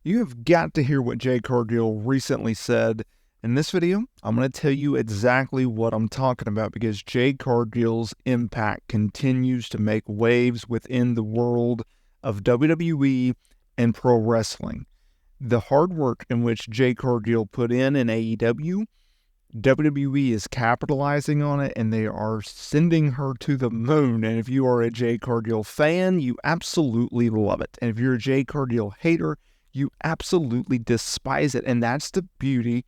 You have got to hear what Jade Cargill recently said. In this video, I'm going to tell you exactly what I'm talking about because Jade Cargill's impact continues to make waves within the world of WWE and pro wrestling. The hard work in which Jade Cargill put in AEW, WWE is capitalizing on it, and they are sending her to the moon. And if you are a Jade Cargill fan, you absolutely love it. And if you're a Jade Cargill hater, you absolutely despise it. And that's the beauty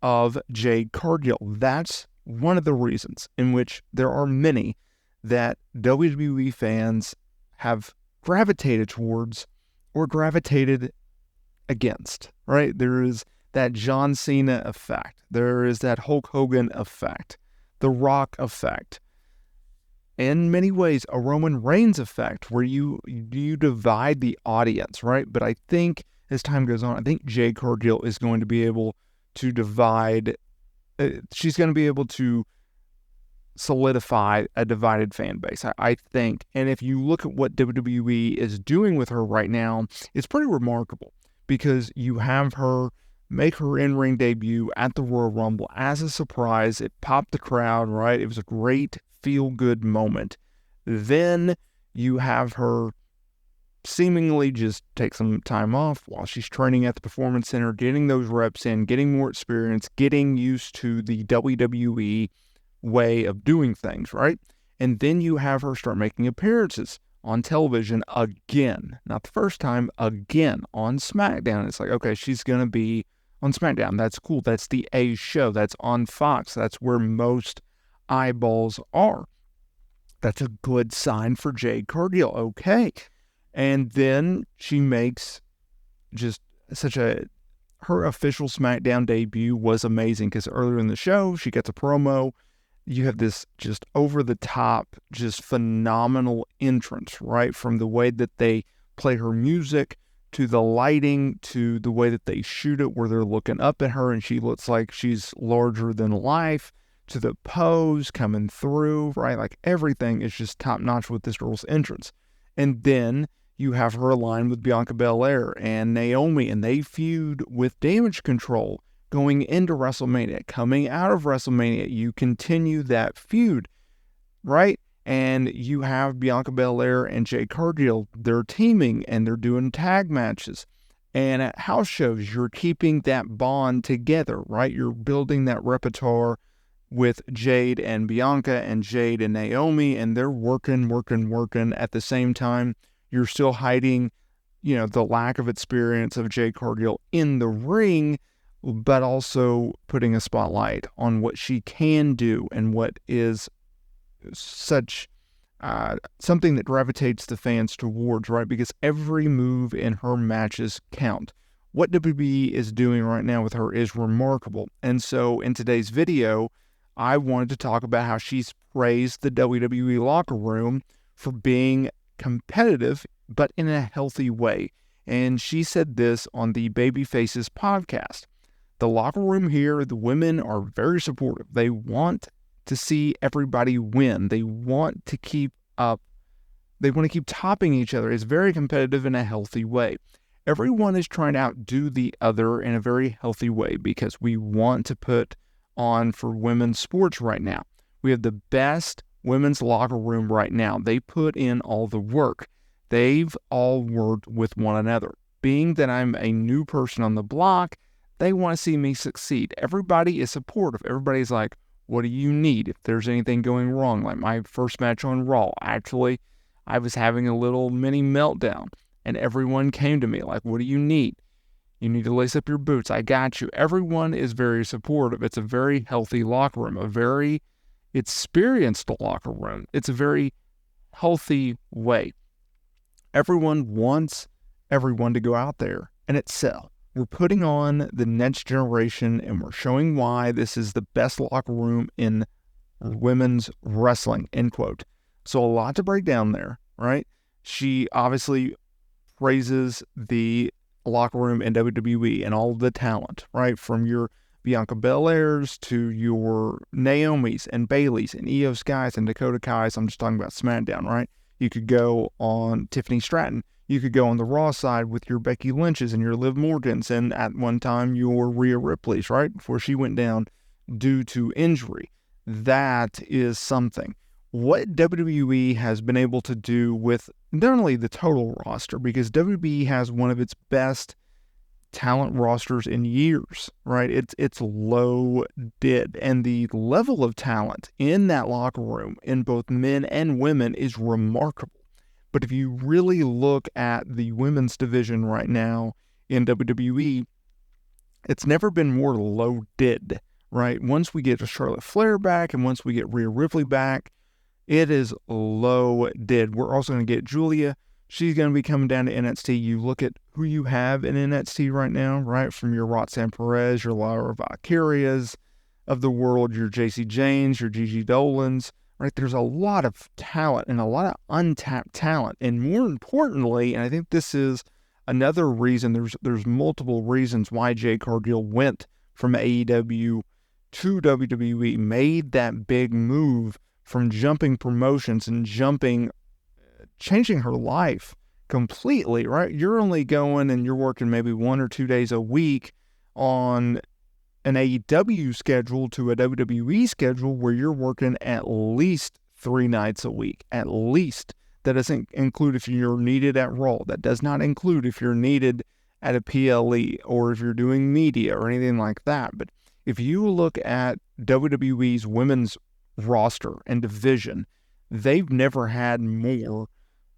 of Jade Cargill. That's one of the reasons in which there are many that WWE fans have gravitated towards or gravitated against, right? There is that John Cena effect. There is that Hulk Hogan effect, the Rock effect. In many ways, a Roman Reigns effect where you divide the audience, right? But I think as time goes on, I think Jade Cargill is going to be able to divide. She's going to be able to solidify a divided fan base, I think. And if you look at what WWE is doing with her right now, it's pretty remarkable because you have her make her in-ring debut at the Royal Rumble as a surprise. It popped the crowd, right? It was a great feel-good moment. Then you have her seemingly just take some time off while she's training at the Performance Center, getting those reps in, getting more experience, getting used to the WWE way of doing things, right? And then you have her start making appearances on television again. Not the first time, again on SmackDown. It's like, okay, she's going to be on SmackDown. That's cool. That's the A show. That's on Fox. That's where most eyeballs are. That's a good sign for Jade Cargill. Okay. And then she makes just her official SmackDown debut was amazing because earlier in the show, she gets a promo. You have this just over-the-top, just phenomenal entrance, right? From the way that they play her music, to the lighting, to the way that they shoot it, where they're looking up at her and she looks like she's larger than life, to the pose coming through, right? Like everything is just top-notch with this girl's entrance. And then you have her aligned with Bianca Belair and Naomi, and they feud with Damage Control going into WrestleMania. Coming out of WrestleMania, you continue that feud, right? And you have Bianca Belair and Jade Cargill, they're teaming and they're doing tag matches. And at house shows, you're keeping that bond together, right? You're building that repertoire with Jade and Bianca and Jade and Naomi, and they're working at the same time. You're still hiding, the lack of experience of Jade Cargill in the ring, but also putting a spotlight on what she can do and what is such something that gravitates the fans towards, right? Because every move in her matches count. What WWE is doing right now with her is remarkable. And so in today's video, I wanted to talk about how she's praised the WWE locker room for being competitive, but in a healthy way. And she said this on the Babyfaces podcast. The locker room here, the women are very supportive. They want to see everybody win. They want to keep up. They want to keep topping each other. It's very competitive in a healthy way. Everyone is trying to outdo the other in a very healthy way because we want to put on for women's sports right now. We have the best women's locker room right now. They put in all the work. They've all worked with one another. Being that I'm a new person on the block, they want to see me succeed. Everybody is supportive. Everybody's like, what do you need if there's anything going wrong? Like my first match on Raw, actually, I was having a little mini meltdown and everyone came to me like, what do you need? You need to lace up your boots. I got you. Everyone is very supportive. It's a very healthy locker room, a very experienced locker room. It's a very healthy way. Everyone wants everyone to go out there and excel. We're putting on the next generation and we're showing why this is the best locker room in women's wrestling, end quote. So a lot to break down there, right? She obviously praises the locker room in WWE and all the talent, right? From your Bianca Belairs to your Naomi's and Bayley's and Io Sky's and Dakota Kai's. I'm just talking about SmackDown, right? You could go on Tiffany Stratton. You could go on the Raw side with your Becky Lynch's and your Liv Morgans, and at one time your Rhea Ripley's, right? Before she went down due to injury. That is something. What WWE has been able to do with not only the total roster, because WWE has one of its best talent rosters in years, right? It's loaded, and the level of talent in that locker room in both men and women is remarkable. But if you really look at the women's division right now in WWE, it's never been more loaded, right? Once we get Charlotte Flair back and once we get Rhea Ripley back, it is loaded. We're also going to get Julia. She's going to be coming down to NXT. You look at who you have in NXT right now, right? From your Roxanne Perez, your Laura Valkyrias of the world, your JC Janes, your Gigi Dolans, right? There's a lot of talent and a lot of untapped talent. And more importantly, and I think this is another reason, there's multiple reasons why Jade Cargill went from AEW to WWE, made that big move from jumping promotions and changing her life completely, right? You're only going and you're working maybe 1 or 2 days a week on an AEW schedule to a WWE schedule where you're working at least 3 nights a week, at least. That doesn't include if you're needed at Raw. That does not include if you're needed at a PLE or if you're doing media or anything like that. But if you look at WWE's women's roster and division, they've never had more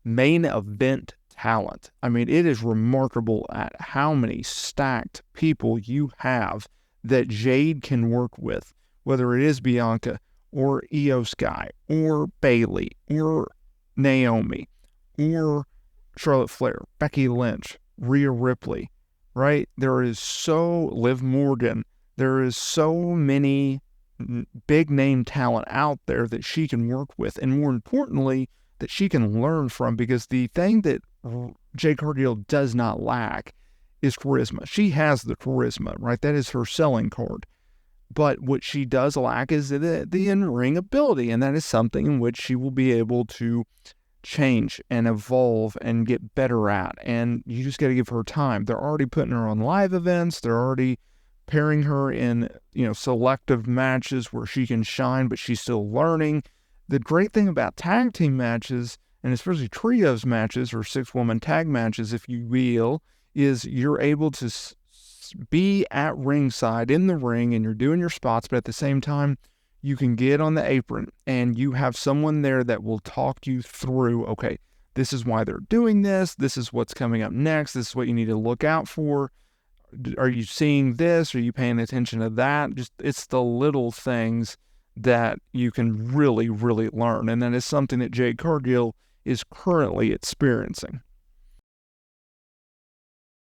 main event talent. I mean, it is remarkable at how many stacked people you have that Jade can work with, whether it is Bianca or Io Sky or Bayley or Naomi or Charlotte Flair, Becky Lynch, Rhea Ripley, right? There is Liv Morgan. There is so many big name talent out there that she can work with, and more importantly, that she can learn from, because the thing that Jade Cargill does not lack is charisma. She has the charisma, right? That is her selling card. But what she does lack is the in-ring ability, and that is something in which she will be able to change and evolve and get better at, and you just got to give her time. They're already putting her on live events. They're already pairing her in, selective matches where she can shine, but she's still learning. The great thing about tag team matches, and especially trios matches or 6-woman tag matches, if you will, is you're able to be at ringside in the ring and you're doing your spots, but at the same time, you can get on the apron and you have someone there that will talk you through, okay, this is why they're doing this. This is what's coming up next. This is what you need to look out for. Are you seeing this? Are you paying attention to that? It's the little things that you can really, really learn. And that is something that Jade Cargill is currently experiencing.